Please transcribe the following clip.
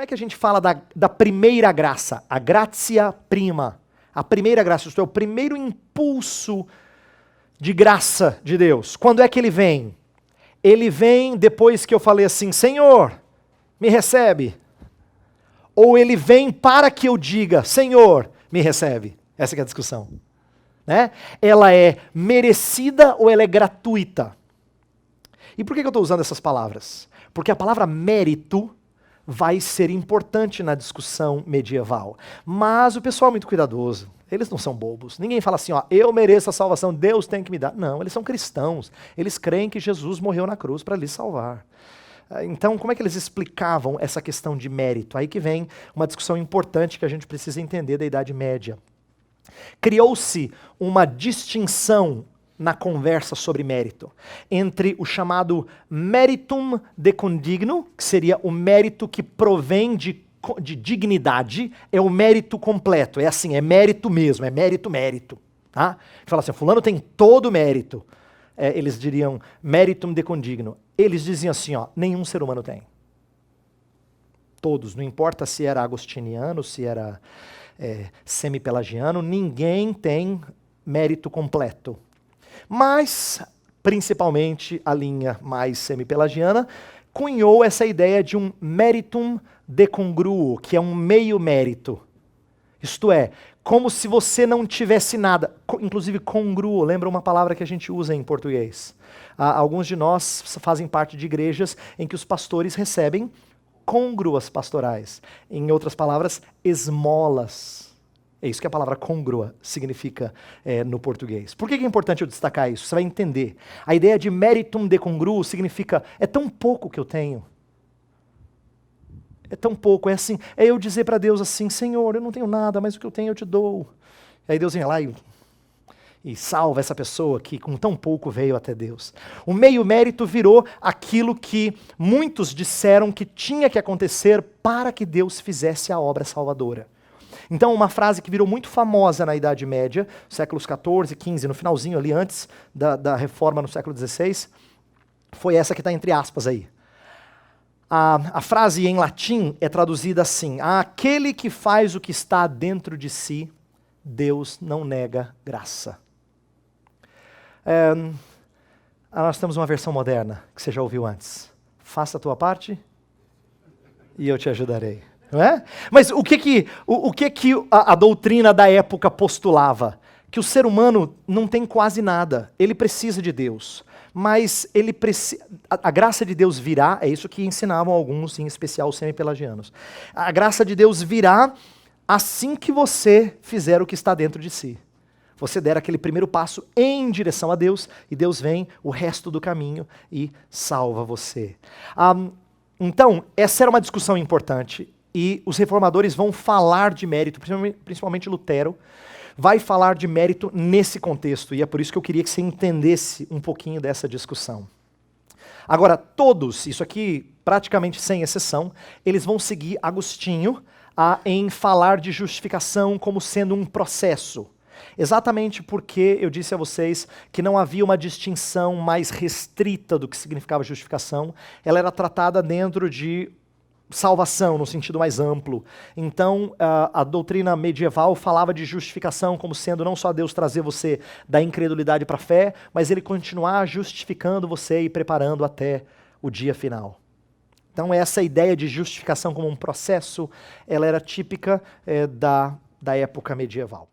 é que a gente fala da primeira graça? A gratia prima. A primeira graça, isto é, o primeiro impulso de graça de Deus. Quando é que ele vem? Ele vem depois que eu falei assim, Senhor, me recebe. Ou ele vem para que eu diga, Senhor, me recebe. Essa que é a discussão. Né? Ela é merecida ou ela é gratuita? E por que eu estou usando essas palavras? Porque a palavra mérito vai ser importante na discussão medieval. Mas o pessoal é muito cuidadoso. Eles não são bobos. Ninguém fala assim, ó, eu mereço a salvação, Deus tem que me dar. Não, eles são cristãos. Eles creem que Jesus morreu na cruz para lhes salvar. Então, como é que eles explicavam essa questão de mérito? Aí que vem uma discussão importante que a gente precisa entender da Idade Média. Criou-se uma distinção na conversa sobre mérito, entre o chamado meritum de condigno, que seria o mérito que provém de dignidade, é o mérito completo, é assim, é mérito mesmo, é mérito. Tá? Fala assim, fulano tem todo o mérito. Eles diriam meritum de condigno. Eles diziam assim, ó, nenhum ser humano tem. Todos, não importa se era agostiniano, se era semi-pelagiano, ninguém tem mérito completo. Mas, principalmente, a linha mais semi-pelagiana cunhou essa ideia de um meritum decongruo, que é um meio mérito. Isto é, como se você não tivesse nada. Inclusive, congruo, lembra uma palavra que a gente usa em português. Alguns de nós fazem parte de igrejas em que os pastores recebem côngruas pastorais. Em outras palavras, esmolas. É isso que a palavra côngrua significa no português. Por que é importante eu destacar isso? Você vai entender. A ideia de meritum decongruo significa, é tão pouco que eu tenho. É tão pouco, é assim, é eu dizer para Deus assim, Senhor, eu não tenho nada, mas o que eu tenho eu te dou. Aí Deus vem lá e salva essa pessoa que com tão pouco veio até Deus. O meio mérito virou aquilo que muitos disseram que tinha que acontecer para que Deus fizesse a obra salvadora. Então, uma frase que virou muito famosa na Idade Média, séculos XIV, XV, no finalzinho ali, antes da reforma no século XVI, foi essa que está entre aspas aí. A frase em latim é traduzida assim, aquele que faz o que está dentro de si, Deus não nega graça. Nós temos uma versão moderna, que você já ouviu antes. Faça a tua parte e eu te ajudarei. Não é? Mas o que a doutrina da época postulava? Que o ser humano não tem quase nada, ele precisa de Deus. Mas a graça de Deus virá, é isso que ensinavam alguns, em especial os semi-pelagianos. A graça de Deus virá assim que você fizer o que está dentro de si. Você der aquele primeiro passo em direção a Deus, e Deus vem o resto do caminho e salva você. Então, essa era uma discussão importante, e os reformadores vão falar de mérito, principalmente Lutero, vai falar de mérito nesse contexto, e é por isso que eu queria que você entendesse um pouquinho dessa discussão. Agora, todos, isso aqui praticamente sem exceção, eles vão seguir Agostinho em falar de justificação como sendo um processo. Exatamente porque eu disse a vocês que não havia uma distinção mais restrita do que significava justificação, ela era tratada dentro de salvação, no sentido mais amplo. Então, a doutrina medieval falava de justificação como sendo não só Deus trazer você da incredulidade para a fé, mas Ele continuar justificando você e preparando até o dia final. Então, essa ideia de justificação como um processo, ela era típica da época medieval.